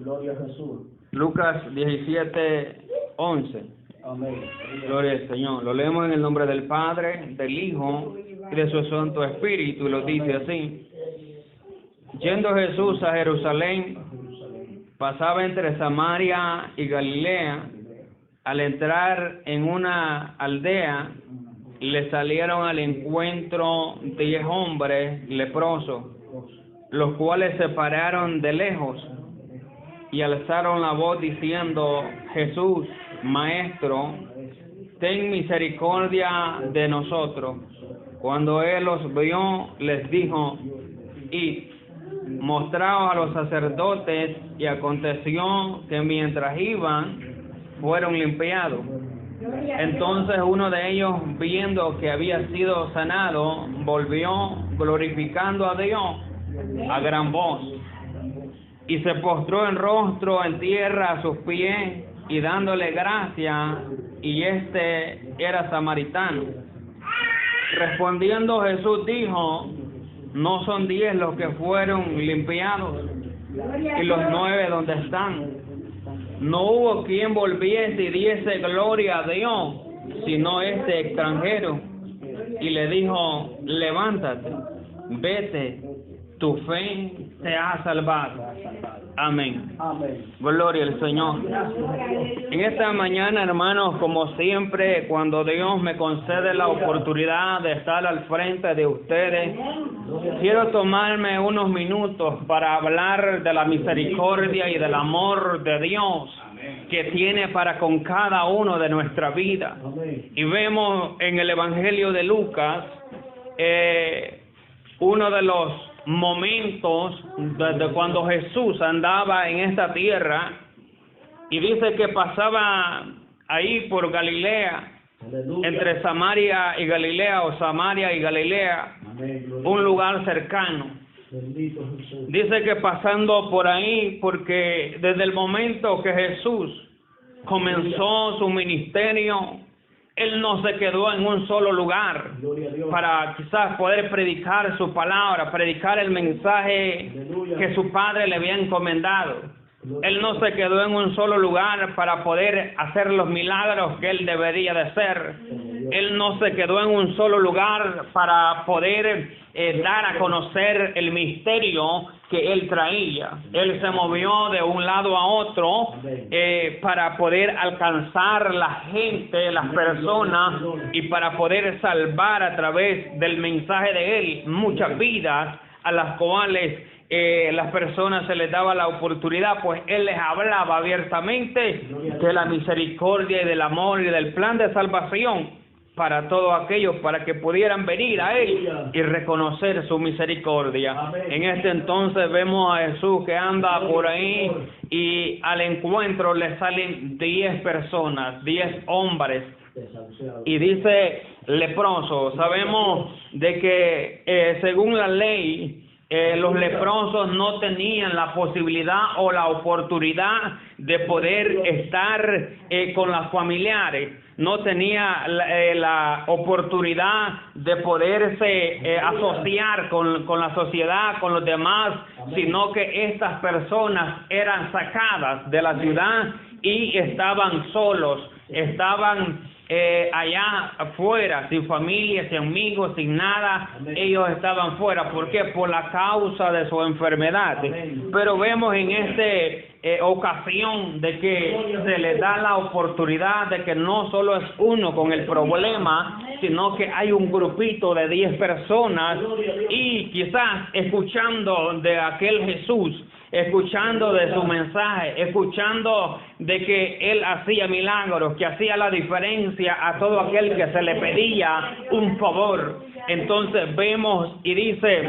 Gloria a Jesús. Lucas 17:11. Amén. Gloria al Señor. Lo leemos en el nombre del Padre, del Hijo y de su Santo Espíritu, y lo dice así. Yendo Jesús a Jerusalén, pasaba entre Samaria y Galilea. Al entrar en una aldea, le salieron al encuentro 10 hombres leprosos, los cuales se pararon de lejos y alzaron la voz diciendo: Jesús, Maestro, ten misericordia de nosotros. Cuando él los vio, les dijo: Id, mostraos a los sacerdotes. Y aconteció que mientras iban, fueron limpiados. Entonces uno de ellos, viendo que había sido sanado, volvió glorificando a Dios a gran voz, y se postró en rostro en tierra a sus pies, y dándole gracias, y este era samaritano. Respondiendo Jesús dijo: ¿no son 10 los que fueron limpiados? ¿Y los 9 dónde están? No hubo quien volviese y diese gloria a Dios, sino este extranjero. Y le dijo: levántate, vete, tu fe te ha salvado. Amén. Amén. Gloria al Señor. En esta mañana, hermanos, como siempre, cuando Dios me concede la oportunidad de estar al frente de ustedes, quiero tomarme unos minutos para hablar de la misericordia y del amor de Dios que tiene para con cada uno de nuestra vida. Y vemos en el Evangelio de Lucas uno de los momentos desde cuando Jesús andaba en esta tierra, y dice que pasaba ahí por Galilea, entre Samaria y Galilea, o Samaria y Galilea, un lugar cercano. Dice que pasando por ahí, porque desde el momento que Jesús comenzó su ministerio, Él no se quedó en un solo lugar para quizás poder predicar su palabra, predicar el mensaje que su Padre le había encomendado. Él no se quedó en un solo lugar para poder hacer los milagros que Él debería de hacer. Él no se quedó en un solo lugar para poder dar a conocer el misterio que Él traía. Él se movió de un lado a otro para poder alcanzar la gente, las personas, y para poder salvar a través del mensaje de Él muchas vidas a las cuales las personas se les daba la oportunidad, pues Él les hablaba abiertamente de la misericordia y del amor y del plan de salvación para todos aquellos, para que pudieran venir a Él y reconocer su misericordia. En este entonces vemos a Jesús que anda por ahí, y al encuentro le salen 10 personas, 10 hombres, y dice leprosos. Sabemos de que según la ley, los leprosos no tenían la posibilidad o la oportunidad de poder estar con los familiares. No tenía la oportunidad de poderse asociar con la sociedad, con los demás, sino que estas personas eran sacadas de la ciudad y estaban solos, estaban allá afuera, sin familia, sin amigos, sin nada. Ellos estaban fuera. ¿Por qué? Por la causa de su enfermedad. Pero vemos en esta ocasión de que se les da la oportunidad de que no solo es uno con el problema, sino que hay un grupito de 10 personas, y quizás escuchando de aquel Jesús, escuchando de su mensaje, escuchando de que Él hacía milagros, que hacía la diferencia a todo aquel que se le pedía un favor. Entonces vemos y dice: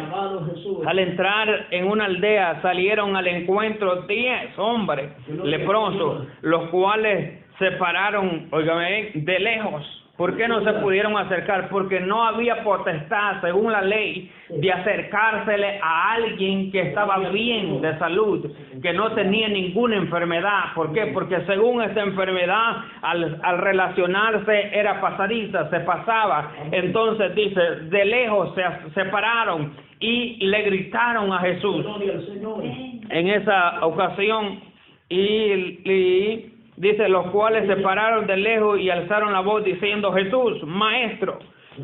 al entrar en una aldea salieron al encuentro 10 hombres leprosos, los cuales se pararon, óigame, de lejos. ¿Por qué no se pudieron acercar? Porque no había potestad, según la ley, de acercársele a alguien que estaba bien de salud, que no tenía ninguna enfermedad. ¿Por qué? Porque según esta enfermedad, al relacionarse era pasadiza, se pasaba. Entonces dice, de lejos se pararon y le gritaron a Jesús. En esa ocasión y dice, los cuales se pararon de lejos y alzaron la voz diciendo, Jesús, Maestro,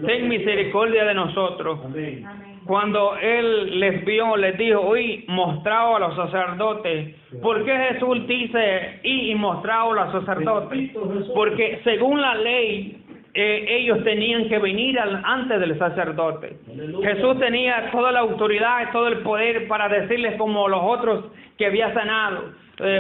ten misericordia de nosotros. Amén. Cuando él les vio, les dijo, hoy mostrado a los sacerdotes. ¿Por qué Jesús dice y mostrado a los sacerdotes? Porque según la ley, ellos tenían que venir antes del sacerdote. Jesús tenía toda la autoridad y todo el poder para decirles como los otros que había sanado.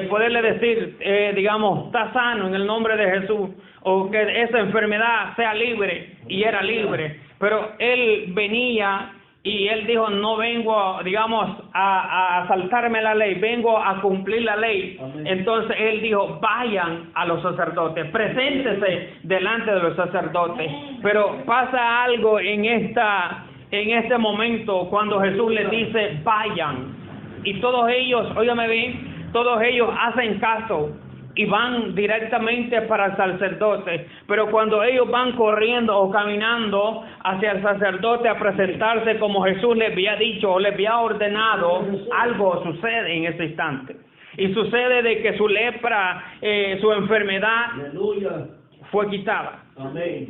Poderle decir, digamos, está sano en el nombre de Jesús, o que esa enfermedad sea libre, y era libre. Pero él venía y él dijo, no vengo, digamos, a saltarme la ley, vengo a cumplir la ley. Amén. Entonces él dijo, vayan a los sacerdotes, preséntese delante de los sacerdotes. Pero pasa algo en este momento cuando Jesús les dice, vayan. Y todos ellos, óigame bien, todos ellos hacen caso y van directamente para el sacerdote. Pero cuando ellos van corriendo o caminando hacia el sacerdote a presentarse como Jesús les había dicho o les había ordenado, algo sucede en ese instante. Y sucede de que su lepra, su enfermedad, Aleluya. fue quitada. Amén.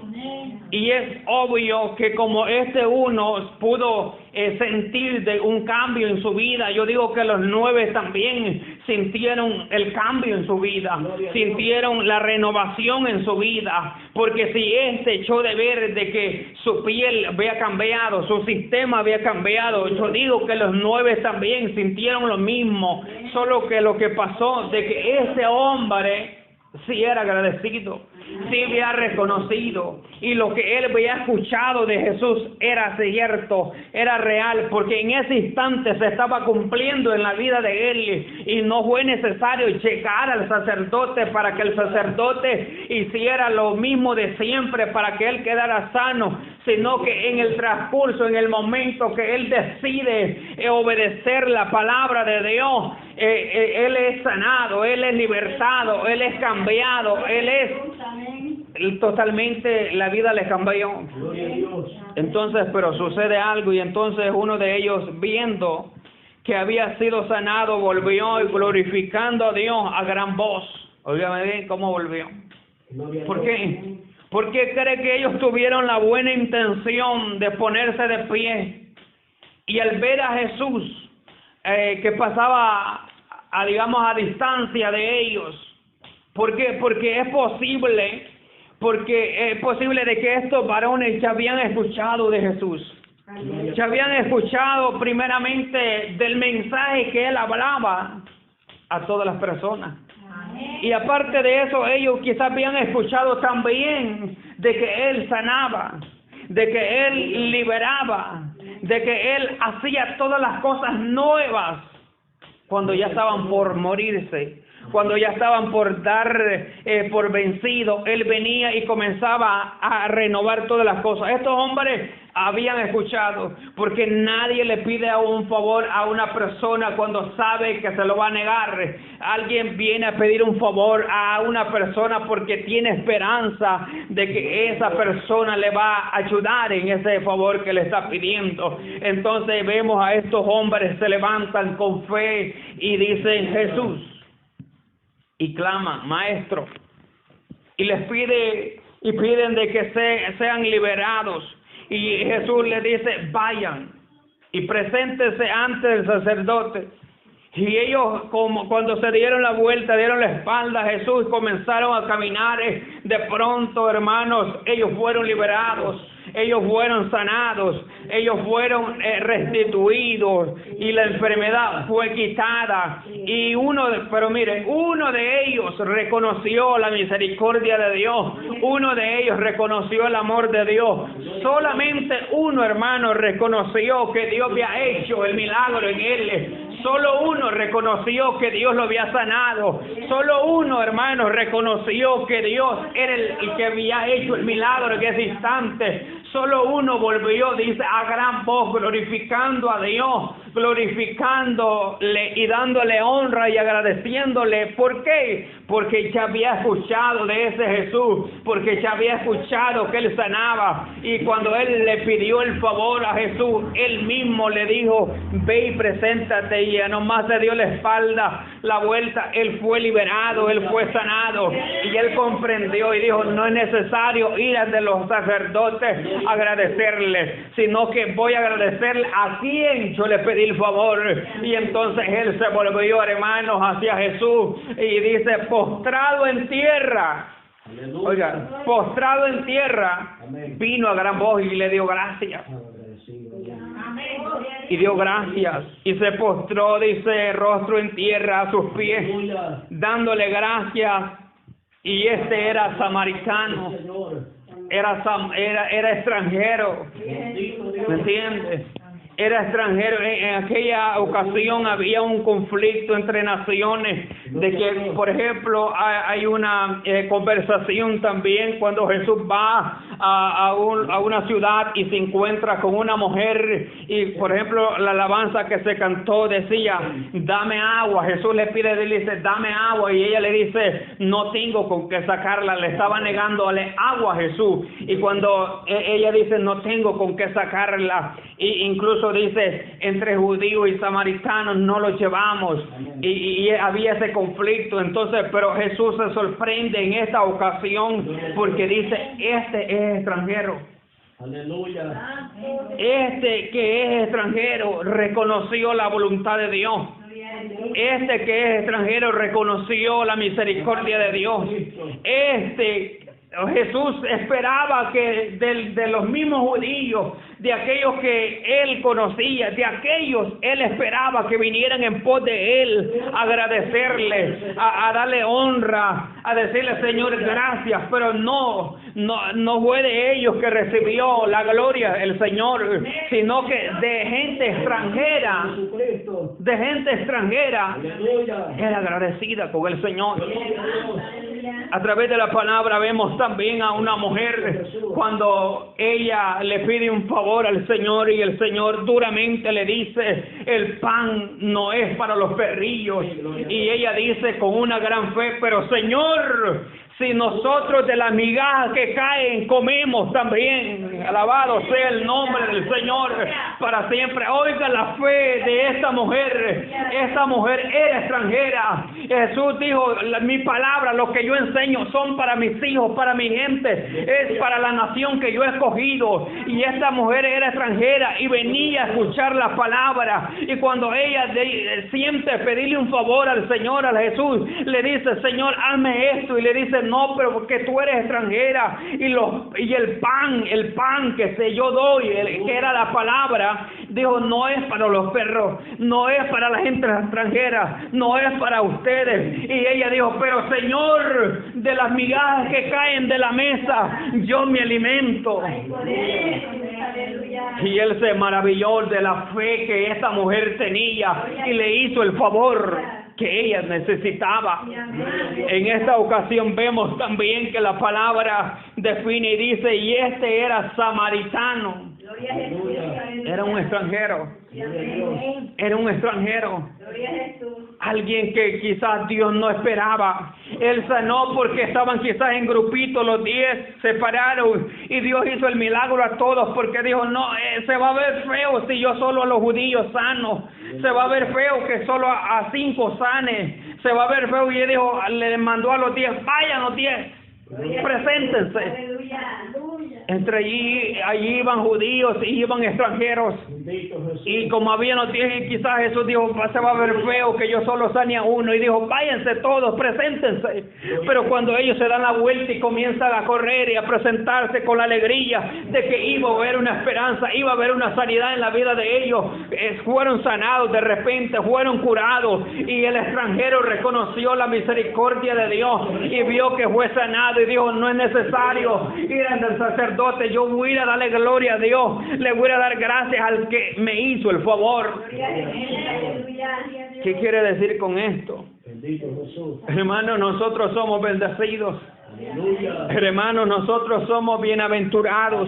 Y es obvio que como uno pudo sentir de un cambio en su vida, yo digo que los 9 también sintieron el cambio en su vida, sintieron la renovación en su vida, porque si echó de ver de que su piel había cambiado, su sistema había cambiado, yo digo que los 9 también sintieron lo mismo, solo que lo que pasó de que ese hombre sí era agradecido, sí había reconocido, y lo que él había escuchado de Jesús era cierto, era real, porque en ese instante se estaba cumpliendo en la vida de él, y no fue necesario llegar al sacerdote para que el sacerdote hiciera lo mismo de siempre para que él quedara sano, sino que en el transcurso, en el momento que él decide obedecer la palabra de Dios, él es sanado, él es libertado, él es cambiado, él es totalmente, la vida le cambió. Gloria a Dios. Entonces, pero sucede algo, y entonces uno de ellos, viendo que había sido sanado, volvió y glorificando a Dios a gran voz. Óigame bien cómo volvió. Gloria a ¿Por Dios. qué? Porque cree que ellos tuvieron la buena intención de ponerse de pie, y al ver a Jesús que pasaba digamos a distancia de ellos. ¿Por qué? Porque es posible de que estos varones ya habían escuchado de Jesús, ya habían escuchado primeramente del mensaje que él hablaba a todas las personas. Y aparte de eso, ellos quizás habían escuchado también de que él sanaba, de que él liberaba, de que él hacía todas las cosas nuevas cuando ya estaban por morirse, cuando ya estaban por dar por vencido. Él venía y comenzaba a renovar todas las cosas. Estos hombres habían escuchado, porque nadie le pide un favor a una persona cuando sabe que se lo va a negar. Alguien viene a pedir un favor a una persona porque tiene esperanza de que esa persona le va a ayudar en ese favor que le está pidiendo. Entonces vemos a estos hombres se levantan con fe y dicen Jesús, y claman Maestro, y les piden de que sean liberados. Y Jesús les dice, vayan y preséntense ante el sacerdote. Y ellos, como cuando se dieron la vuelta, dieron la espalda a Jesús y comenzaron a caminar, de pronto, hermanos, ellos fueron liberados, ellos fueron sanados, ellos fueron restituidos, y la enfermedad fue quitada. Y uno de ellos reconoció la misericordia de Dios, uno de ellos reconoció el amor de Dios. Solamente uno, hermano, reconoció que Dios había hecho el milagro en él. Solo uno reconoció que Dios lo había sanado. Solo uno, hermano, reconoció que Dios era el que había hecho el milagro en ese instante. Solo uno volvió, dice, a gran voz, glorificando a Dios, glorificándole y dándole honra y agradeciéndole. ¿Por qué? porque ya había escuchado de ese Jesús, porque ya había escuchado que él sanaba. Y cuando él le pidió el favor a Jesús, él mismo le dijo, ve y preséntate, y ya nomás se dio la espalda, la vuelta, él fue liberado, él fue sanado, y él comprendió y dijo, no es necesario ir ante los sacerdotes a agradecerles, sino que voy a agradecerle a quien yo le pedí el favor. Y entonces él se volvió, hermanos, hacia Jesús y dice, postrado en tierra. Aleluya. Oiga, postrado en tierra, Amén. vino a gran voz y le dio gracias. Y dio gracias y se postró, dice, rostro en tierra a sus pies, Aleluya. dándole gracias. Y este era samaritano, Señor. era extranjero, Bendito Dios. ¿me entiendes? Era extranjero. En aquella ocasión había un conflicto entre naciones, de que, por ejemplo, hay una conversación también cuando Jesús va a una ciudad y se encuentra con una mujer, y por ejemplo la alabanza que se cantó decía, dame agua. Jesús le pide, le dice, dame agua, y ella le dice, no tengo con qué sacarla. Le estaba negándole agua a Jesús, y cuando ella dice, no tengo con qué sacarla, y incluso dice, entre judíos y samaritanos no los llevamos, y había ese conflicto. Entonces, pero Jesús se sorprende en esta ocasión porque dice, este es extranjero. Aleluya. Este que es extranjero reconoció la voluntad de Dios. Este que es extranjero reconoció la misericordia de Dios. Jesús esperaba que de los mismos judíos, de aquellos que él conocía, de aquellos él esperaba que vinieran en pos de él a agradecerle, a darle honra, a decirle, Señor, gracias. Pero no fue de ellos que recibió la gloria el Señor, sino que de gente extranjera, Jesucristo. de gente extranjera, Aleluya. era agradecida con el Señor. Gloria a Dios. A través de la palabra vemos también a una mujer cuando ella le pide un favor al Señor, y el Señor duramente le dice, el pan no es para los perrillos, y ella dice con una gran fe, pero Señor, si nosotros de las migajas que caen comemos también, alabado sea el nombre del Señor para siempre. Oiga la fe de esta mujer. Esta mujer era extranjera. Jesús dijo, mi palabra, lo que yo enseño son para mis hijos, para mi gente, es para la nación que yo he escogido. Y esta mujer era extranjera y venía a escuchar la palabra, y cuando ella siente pedirle un favor al Señor, a Jesús, le dice, Señor, hazme esto, y le dice, no, pero porque tú eres extranjera, y el pan que yo doy, que era la palabra, dijo, no es para los perros, no es para la gente extranjera, no es para ustedes. Y ella dijo, pero Señor, de las migajas que caen de la mesa, yo me alimento. Y él se maravilló de la fe que esta mujer tenía y le hizo el favor que ella necesitaba. En esta ocasión vemos también que la palabra define y dice, y este era samaritano. Era un extranjero. Era un extranjero. Alguien que quizás Dios no esperaba. Él sanó porque estaban quizás en grupitos, los 10 separaron, y Dios hizo el milagro a todos, porque dijo, no, se va a ver feo si yo solo a los judíos sano, se va a ver feo que solo a 5 sane, se va a ver feo. Y él dijo, le mandó a los 10, vayan los 10, preséntense. Entre allí iban judíos y iban extranjeros. Y como había noticias, quizás Jesús dijo, se va a ver feo que yo solo sane a uno. Y dijo, váyanse todos, preséntense. Pero cuando ellos se dan la vuelta y comienzan a correr y a presentarse con la alegría de que iba a haber una esperanza, iba a haber una sanidad en la vida de ellos, fueron sanados de repente, fueron curados. Y el extranjero reconoció la misericordia de Dios y vio que fue sanado, y dijo, no es necesario ir ante el sacerdote, yo voy a darle gloria a Dios, le voy a dar gracias al que me hizo el favor. ¿Qué quiere decir con esto? Hermanos, nosotros somos bendecidos. Hermanos, nosotros somos bienaventurados.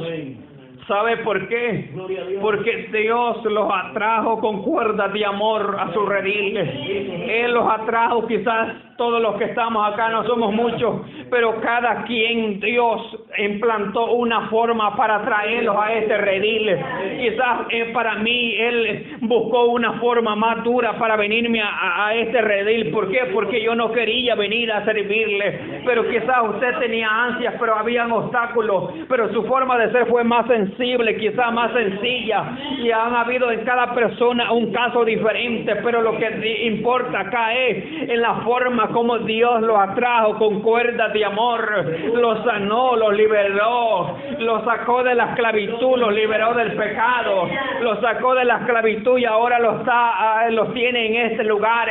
¿Sabe por qué? Gloria a Dios. Porque Dios los atrajo con cuerdas de amor a su redil. Él los atrajo, quizás todos los que estamos acá no somos muchos, pero cada quien Dios implantó una forma para traerlos a este redil. Quizás para mí Él buscó una forma más dura para venirme a este redil. ¿Por qué? Porque yo no quería venir a servirle, pero quizás usted tenía ansias, pero habían obstáculos, pero su forma de ser fue más sensible, quizás más sencilla, y han habido en cada persona un caso diferente, pero lo que importa acá es en la forma como Dios los atrajo con cuerdas de amor, los sanó, los liberó, los sacó de la esclavitud, los liberó del pecado, los sacó de la esclavitud y ahora los tiene en este lugar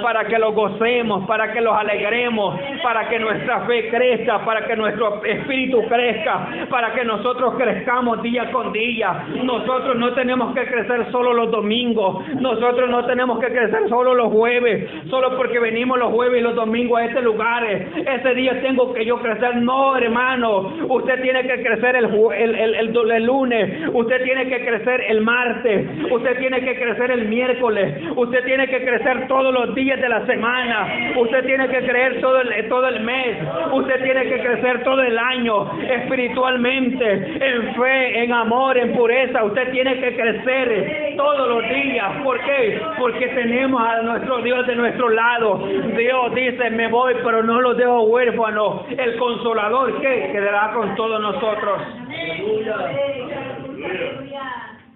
para que los gocemos, para que los alegremos, para que nuestra fe crezca, para que nuestro espíritu crezca, para que nosotros crezcamos día con día. Nosotros no tenemos que crecer solo los domingos, nosotros no tenemos que crecer solo los jueves, solo porque venimos los jueves y los domingos a este lugar, ese día tengo que yo crecer. No, hermano, usted tiene que crecer el lunes, usted tiene que crecer el martes, usted tiene que crecer el miércoles, usted tiene que crecer todos los días de la semana, usted tiene que creer todo el mes, usted tiene que crecer todo el año, espiritualmente, en fe, en amor, en pureza. Usted tiene que crecer todos los días. ¿Por qué? Porque tenemos a nuestro Dios de nuestro lado. Dios dice: me voy, pero no los dejo huérfanos. El Consolador, ¿qué? Quedará con todos nosotros.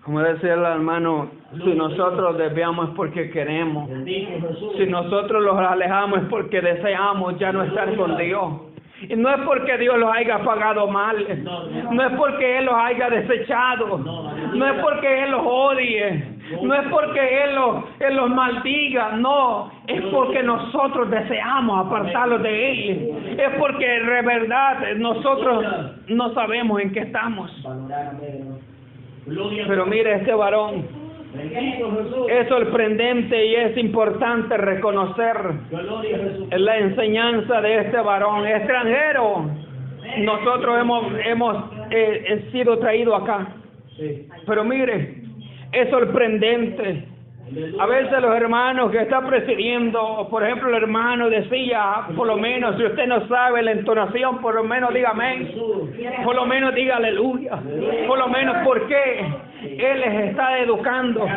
Como decía el hermano, si nosotros desviamos es porque queremos. Si nosotros los alejamos es porque deseamos ya no estar con Dios. Y no es porque Dios los haya pagado mal, no es porque Él los haya desechado, no es porque Él los odie, no es porque Él los maldiga, no, es porque nosotros deseamos apartarlos de Él, es porque de verdad nosotros no sabemos en qué estamos. Pero mire, este varón, es sorprendente y es importante reconocer la enseñanza de este varón extranjero. Nosotros hemos sido traídos acá, pero mire, es sorprendente. A veces los hermanos que están presidiendo, por ejemplo, el hermano decía, por lo menos, si usted no sabe la entonación, por lo menos diga amén, por lo menos diga aleluya, por lo menos, porque Él les está educando,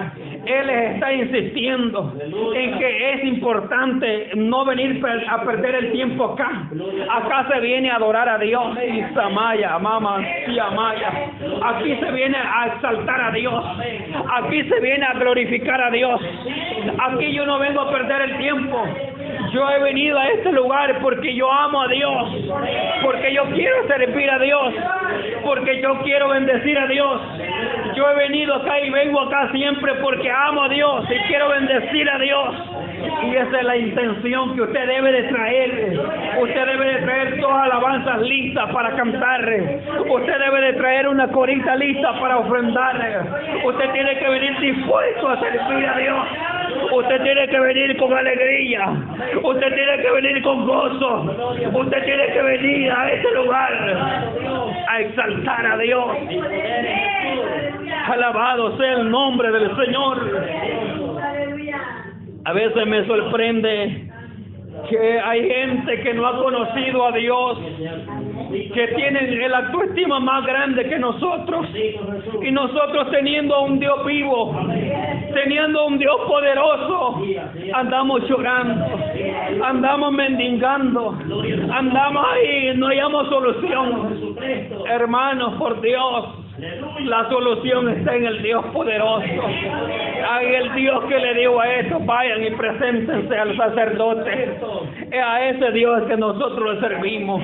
Él les está insistiendo en que es importante no venir a perder el tiempo acá. Acá se viene a adorar a Dios, y Samaya, Mama, y Amaya. Aquí se viene a exaltar a Dios, aquí se viene a glorificar a Dios. Aquí yo no vengo a perder el tiempo. Yo he venido a este lugar porque yo amo a Dios, porque yo quiero servir a Dios, porque yo quiero bendecir a Dios. Yo he venido acá y vengo acá siempre porque amo a Dios y quiero bendecir a Dios. Y esa es la intención que usted debe de traer. Usted debe de traer todas alabanzas listas para cantar. Usted debe de traer una corita lista para ofrendar. Usted tiene que venir dispuesto a servir a Dios. Usted tiene que venir con alegría. Usted tiene que venir con gozo. Usted tiene que venir a este lugar a exaltar a Dios. Alabado sea el nombre del Señor. A veces me sorprende que hay gente que no ha conocido a Dios, que tienen el autoestima más grande que nosotros, y nosotros teniendo un Dios vivo, teniendo un Dios poderoso, andamos llorando, andamos mendigando, andamos ahí, no hallamos solución. Hermanos, por Dios, la solución está en el Dios poderoso, en el Dios que le dijo a estos: vayan y preséntense al sacerdote. Es a ese Dios que nosotros le servimos.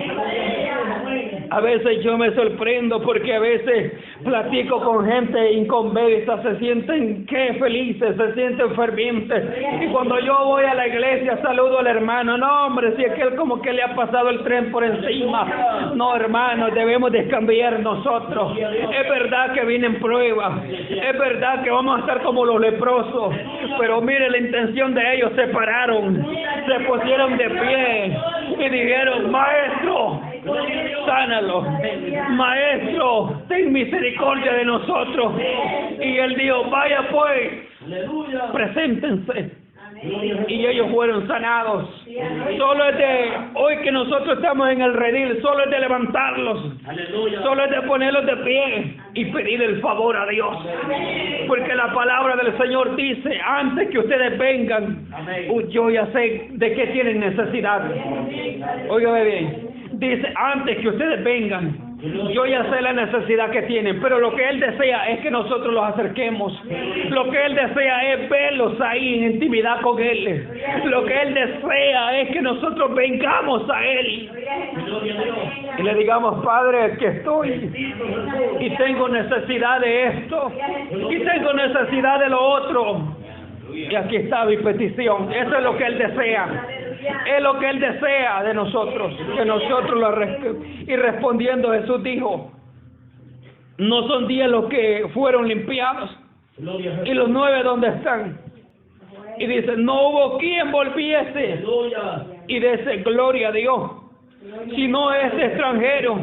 A veces yo me sorprendo porque a veces platico con gente inconversa, se sienten felices, se sienten fervientes. Y cuando yo voy a la iglesia saludo al hermano: no, hombre, si es que él como que le ha pasado el tren por encima. No, hermano, debemos de cambiar nosotros. Es verdad que vienen pruebas, es verdad que vamos a estar como los leprosos, pero mire la intención de ellos: se pararon, se pusieron de pie y dijeron: maestro, Sánalo. Maestro, ten misericordia de nosotros. Y él dijo, vaya pues, Aleluya. preséntense. Gloria a Jesús. Y ellos fueron sanados. Solo es de hoy que nosotros estamos en el redil, solo es de levantarlos, Aleluya. solo es de ponerlos de pie y pedir el favor a Dios. Porque la palabra del Señor dice, antes que ustedes vengan, yo ya sé de qué tienen necesidad. Óigame bien, dice, antes que ustedes vengan, yo ya sé la necesidad que tienen, pero lo que Él desea es que nosotros los acerquemos. Lo que Él desea es verlos ahí en intimidad con Él. Lo que Él desea es que nosotros vengamos a Él Gloria a Dios. y le digamos, Padre, aquí estoy y tengo necesidad de esto y tengo necesidad de lo otro. Y aquí está mi petición. Eso es lo que Él desea. Es lo que Él desea de nosotros, que nosotros y respondiendo Jesús dijo, no son 10 los que fueron limpiados, Gloria a Jesús. y los 9 ¿dónde están? Y dice, no hubo quien volviese Aleluya. y dice, gloria a Dios, sino ese extranjero.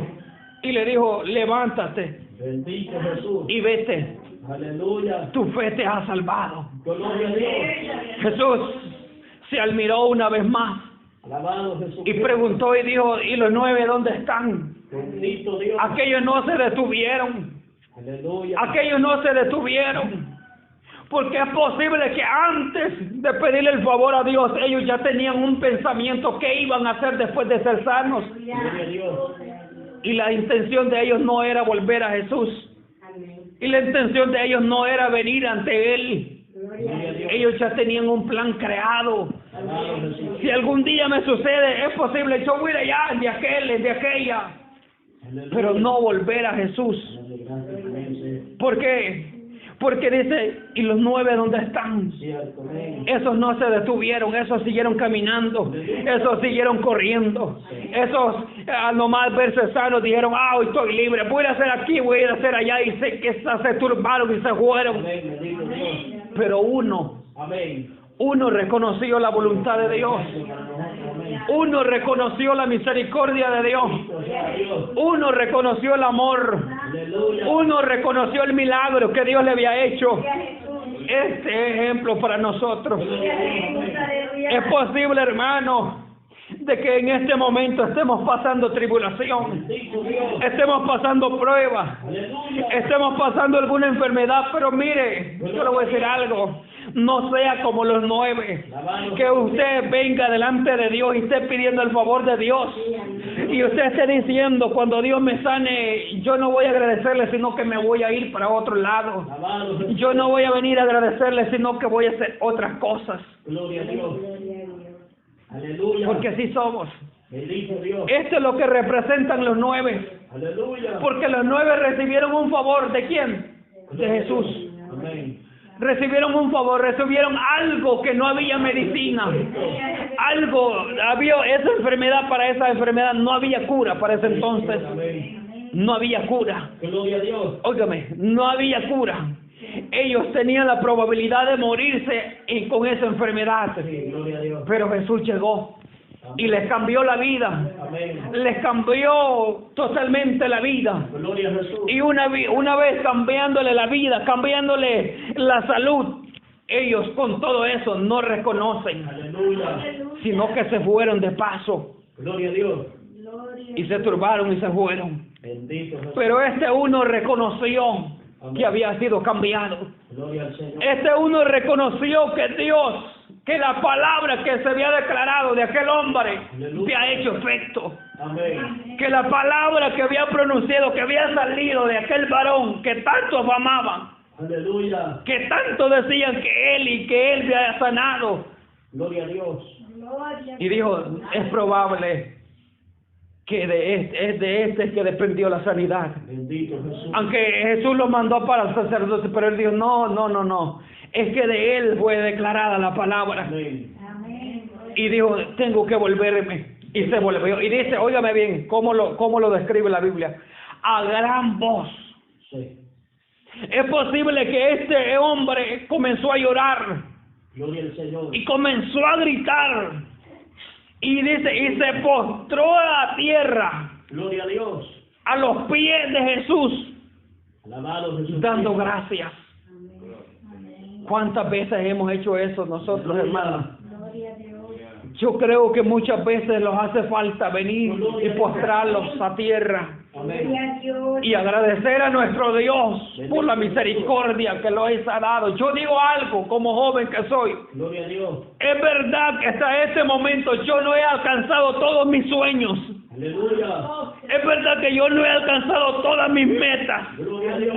Y le dijo, levántate Bendito Jesús. y vete, Aleluya. tu fe te ha salvado. Gloria a Dios. Jesús se admiró una vez más Alabado Jesús. y preguntó y dijo, ¿y los 9 dónde están? Bendito Dios. Aquellos no se detuvieron, Aleluya. aquellos no se detuvieron, porque es posible que antes de pedirle el favor a Dios, ellos ya tenían un pensamiento que iban a hacer después de ser sanos, Gloria a Dios. y la intención de ellos no era volver a Jesús, y la intención de ellos no era venir ante Él. Gloria a Dios. Ellos ya tenían un plan creado. Alabado Jesús. Si algún día me sucede, es posible, yo voy allá, de aquel, de aquella, Aleluya. pero no volver a Jesús. Gracias, amén. ¿Por qué? Porque dice, ¿y los 9 dónde están? Cierto, amén. Esos no se detuvieron, esos siguieron caminando, esos siguieron corriendo, esos al nomás verse sanos dijeron, hoy estoy libre, voy a hacer aquí, voy a hacer allá, y sé que se turbaron y se fueron. Amén. Bendito Dios. Pero uno reconoció la voluntad de Dios, Amén. uno reconoció la misericordia de Dios, Bendito sea Dios. uno reconoció el amor, Aleluya. uno reconoció el milagro que Dios le había hecho. Este ejemplo para nosotros. Es posible, hermano, de que en este momento estemos pasando tribulación, Bendito Dios. estemos pasando pruebas, Aleluya. estemos pasando alguna enfermedad, pero mire, yo le voy a decir algo, no sea como los 9, que usted venga delante de Dios y esté pidiendo el favor de Dios, y usted esté diciendo, cuando Dios me sane, yo no voy a agradecerle, sino que me voy a ir para otro lado. Alabado Jesús. Yo no voy a venir a agradecerle, sino que voy a hacer otras cosas. Gloria a Dios. Aleluya. Porque así somos. Bendito Dios. Esto es lo que representan los 9. Aleluya. Porque los 9 recibieron un favor. ¿De quién? De Jesús. Amén. Recibieron un favor, recibieron algo que no había medicina. Algo, había esa enfermedad, para esa enfermedad no había cura para ese entonces. Amén. No había cura. Gloria a Dios. Óigame, no había cura. Ellos tenían la probabilidad de morirse con esa enfermedad. Sí, gloria a Dios. Pero Jesús llegó y les cambió la vida. Amén. Les cambió totalmente la vida. Gloria a Jesús. Y una vez cambiándole la vida, cambiándole la salud, ellos con todo eso no reconocen, Aleluya. sino que se fueron de paso Gloria a Dios. y se turbaron y se fueron. Bendito Jesús. Pero este uno reconoció que había sido cambiado. Gloria al Señor. Este uno reconoció que Dios, que la palabra que se había declarado de aquel hombre había hecho efecto. Amén. Que la palabra que había pronunciado, que había salido de aquel varón que tanto amaban, Aleluya. que tanto decían que él había sanado. Gloria a Dios. Y dijo, es probable que es de este que dependió la sanidad. Bendito Jesús. Aunque Jesús lo mandó para el sacerdote, pero él dijo, no. Es que de él fue declarada la palabra. Amén. Y dijo, tengo que volverme. Y se volvió. Y dice, óigame bien, ¿cómo lo describe la Biblia? A gran voz. Sí. Es posible que este hombre comenzó a llorar Gloria al Señor. y comenzó a gritar. Y dice, y se postró a la tierra Gloria a Dios. a los pies de Jesús, Alabado Jesús. dando gracias. ¿Cuántas veces hemos hecho eso nosotros, hermanos? Yo creo que muchas veces nos hace falta venir y postrarlos a tierra Amén. y agradecer a nuestro Dios por la misericordia que nos ha dado. Yo digo algo como joven que soy. Gloria a Dios. Es verdad que hasta este momento yo no he alcanzado todos mis sueños. Aleluya. Es verdad que yo no he alcanzado todas mis metas. Gloria a Dios.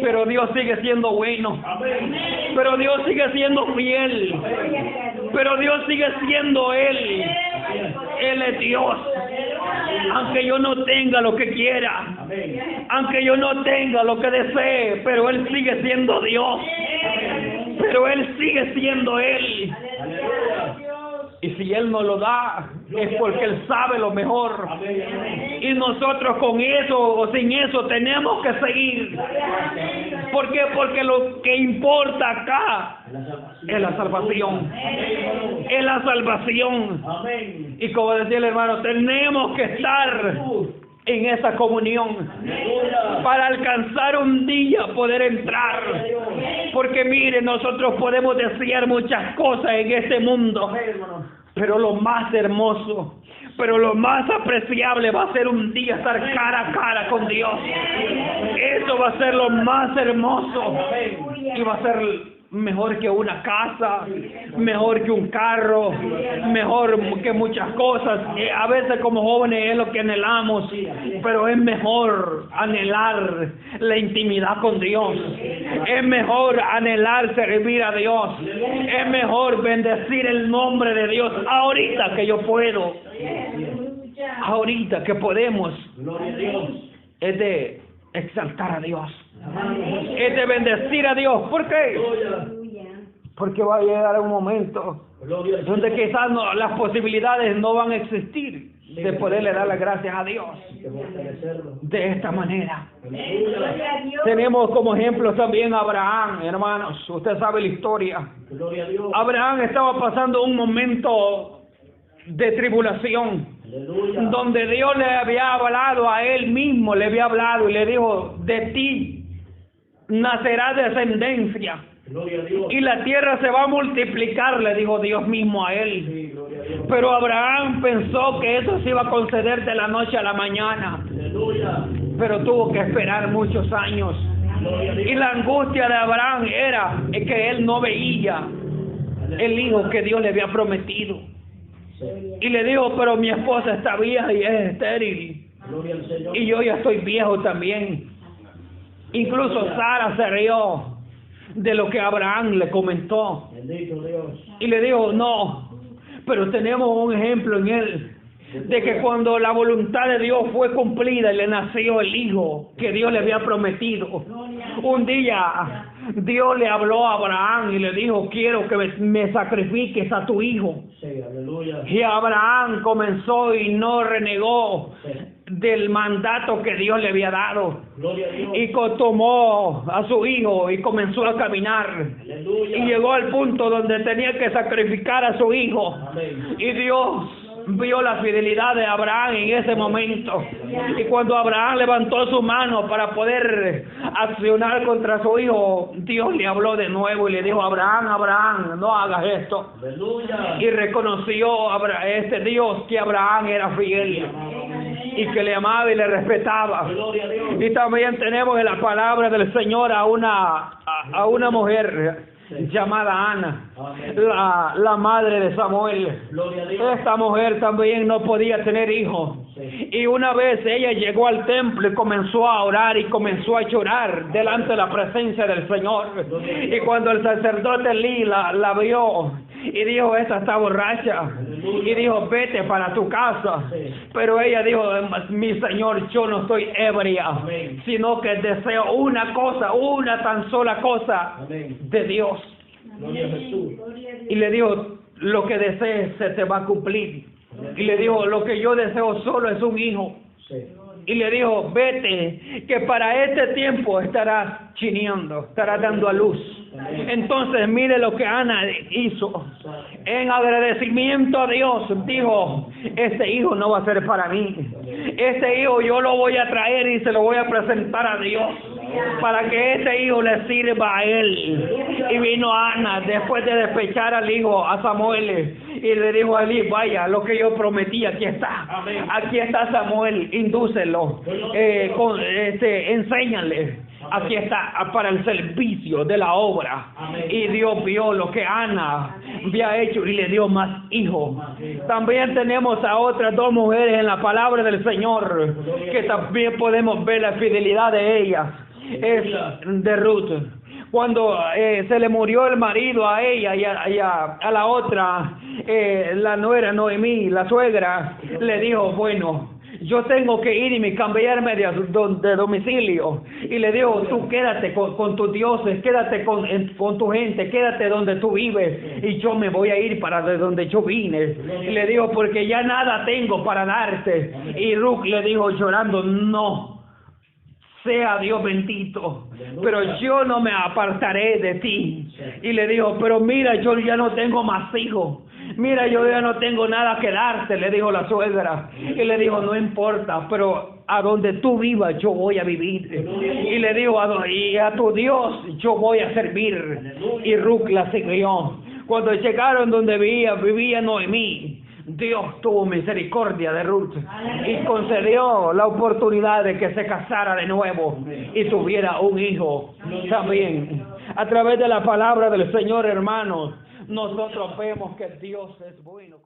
Pero Dios sigue siendo bueno. Amén. Pero Dios sigue siendo fiel. Pero Dios sigue siendo Él. Él es Dios. Aunque yo no tenga lo que quiera, Amén. aunque yo no tenga lo que desee, pero Él sigue siendo Dios. Pero Él sigue siendo Él. Aleluya. Y si Él nos lo da, es porque Él sabe lo mejor. Amén. Amén. Y nosotros con eso o sin eso tenemos que seguir. ¿Por qué? Porque lo que importa acá es la salvación. Es la salvación. Amén. Y como decía el hermano, tenemos que estar en esa comunión Aleluya. para alcanzar un día poder entrar. Porque mire, nosotros podemos desear muchas cosas en este mundo, Amén, hermano. pero lo más hermoso, pero lo más apreciable va a ser un día estar cara a cara con Dios. Eso va a ser lo más hermoso y va a ser mejor que una casa, mejor que un carro, mejor que muchas cosas. A veces como jóvenes es lo que anhelamos, pero es mejor anhelar la intimidad con Dios. Es mejor anhelar servir a Dios. Es mejor bendecir el nombre de Dios ahorita que yo puedo. Ahorita que podemos, Gloria a Dios. es de exaltar a Dios, es de bendecir a Dios. ¿Por qué? Gloria. Porque va a llegar un momento Gloria a Dios. donde quizás las posibilidades no van a existir de poderle dar las gracias a Dios Hay que fortalecerlo. de esta manera. Aleluya. Tenemos como ejemplo también a Abraham, hermanos. Usted sabe la historia. Gloria a Dios. Abraham estaba pasando un momento de tribulación, Aleluya. donde Dios le había hablado a él mismo, le había hablado y le dijo: de ti nacerá descendencia Gloria a Dios. y la tierra se va a multiplicar, le dijo Dios mismo a él. Sí, gloria a Dios. Pero Abraham pensó que eso se iba a conceder de la noche a la mañana, Aleluya. pero tuvo que esperar muchos años. Gloria a Dios. Y la angustia de Abraham era que él no veía el hijo que Dios le había prometido. Sí. Y le dijo: pero mi esposa está vieja y es estéril, Gloria al Señor. y yo ya estoy viejo también. Incluso Sara se rió de lo que Abraham le comentó Bendito Dios. y le dijo: no, pero tenemos un ejemplo en él, de que cuando la voluntad de Dios fue cumplida y le nació el hijo que Dios le había prometido, un día Dios le habló a Abraham y le dijo: quiero que me sacrifiques a tu hijo. Sí, aleluya. Y Abraham comenzó y no renegó Sí. del mandato que Dios le había dado. Gloria a Dios. Y tomó a su hijo y comenzó a caminar. Aleluya. Y llegó al punto donde tenía que sacrificar a su hijo. Amén. Y Dios vio la fidelidad de Abraham en ese momento. Y cuando Abraham levantó su mano para poder accionar contra su hijo, Dios le habló de nuevo y le dijo: Abraham, Abraham, no hagas esto. Aleluya. Y reconoció este Dios que Abraham era fiel y que le amaba y le respetaba. Gloria a Dios. Y también tenemos en la palabra del Señor a una mujer llamada Ana, Amén. la madre de Samuel. Gloria a Dios. Esta mujer también no podía tener hijos. Sí. Y una vez ella llegó al templo y comenzó a orar y comenzó a llorar delante de la presencia del Señor. Y cuando el sacerdote Elí la vio y dijo: esta está borracha, y dijo: vete para tu casa. Sí. Pero ella dijo: mi Señor, yo no estoy ebria, Amén. sino que deseo una cosa, una tan sola cosa Amén. de Dios. Gloria a Jesús. Y le dijo: lo que desees se te va a cumplir. Y le dijo: lo que yo deseo solo es un hijo. Sí. y le dijo, vete, que para este tiempo estarás chineando, estarás dando a luz. Entonces mire lo que Ana hizo. En agradecimiento a Dios dijo, este hijo no va a ser para mí. Este hijo yo lo voy a traer y se lo voy a presentar a Dios, para que este hijo le sirva a él. Y vino Ana después de despechar al hijo, a Samuel, y le dijo a Eli, vaya, lo que yo prometí, aquí está. Aquí está Samuel, indúcelo, enséñale. Aquí está para el servicio de la obra. Y Dios vio lo que Ana había hecho y le dio más hijos. También tenemos a otras dos mujeres en la palabra del Señor, que también podemos ver la fidelidad de ellas. Es de Ruth. Cuando se le murió el marido a ella y a la otra, la nuera Noemí, la suegra, le dijo, bueno, yo tengo que ir y me cambiarme de domicilio. Y le dijo, tú quédate con tus dioses, quédate con tu gente, quédate donde tú vives, y yo me voy a ir para de donde yo vine. Y le dijo, porque ya nada tengo para darte. Y Ruth le dijo llorando, no, sea Dios bendito, pero yo no me apartaré de ti. Y le dijo, pero mira, yo ya no tengo más hijos. Mira, yo ya no tengo nada que darte, le dijo la suegra. Y le dijo, no importa, pero a donde tú vivas yo voy a vivir. Y le dijo, y a tu Dios yo voy a servir. Y Ruth la siguió. Cuando llegaron donde vivía Noemí, Dios tuvo misericordia de Ruth y concedió la oportunidad de que se casara de nuevo y tuviera un hijo también. A través de la palabra del Señor, hermanos, nosotros vemos que Dios es bueno.